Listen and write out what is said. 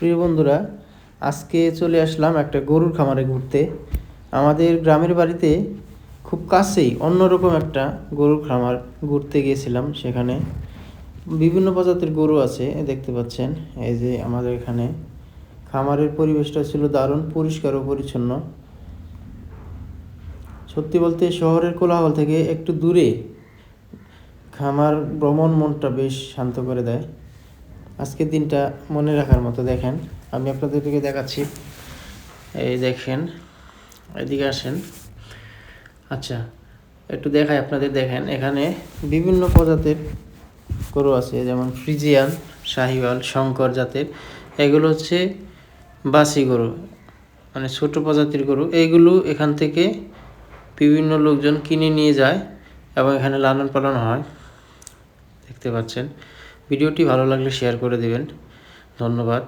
প্রিয় বন্ধুরা, আজকে চলে আসলাম একটা গরুর খামারে ঘুরতে। আমাদের গ্রামের বাড়িতে খুব কাছেই অন্যরকম একটা গরুর খামার ঘুরতে গিয়েছিলাম। সেখানে বিভিন্ন প্রজাতির গরু আছে, দেখতে পাচ্ছেন। এই যে আমাদের এখানে খামারের পরিবেশটা ছিল দারুণ পরিষ্কার ও পরিচ্ছন্ন। সত্যি বলতে শহরের কোলাহল থেকে একটু দূরে খামার ভ্রমণ মনটা বেশ শান্ত করে দেয়। আজকের দিনটা মনে রাখার মতো। দেখেন, আমি আপনাদেরকে দেখাচ্ছি। এই দেখেন, এদিকে আসেন। আচ্ছা, একটু দেখাই আপনাদের। দেখেন, এখানে বিভিন্ন প্রজাতির গরু আছে, যেমন ফ্রিজিয়ান, শাহিওয়াল, শঙ্কর জাতের। এগুলো হচ্ছে বাসি গরু, মানে ছোট প্রজাতির গরু। এইগুলো এখান থেকে বিভিন্ন লোকজন কিনে নিয়ে যায় এবং এখানে লালন পালন হয়, দেখতে পাচ্ছেন। ভিডিওটি ভালো লাগলে শেয়ার করে দেবেন। ধন্যবাদ।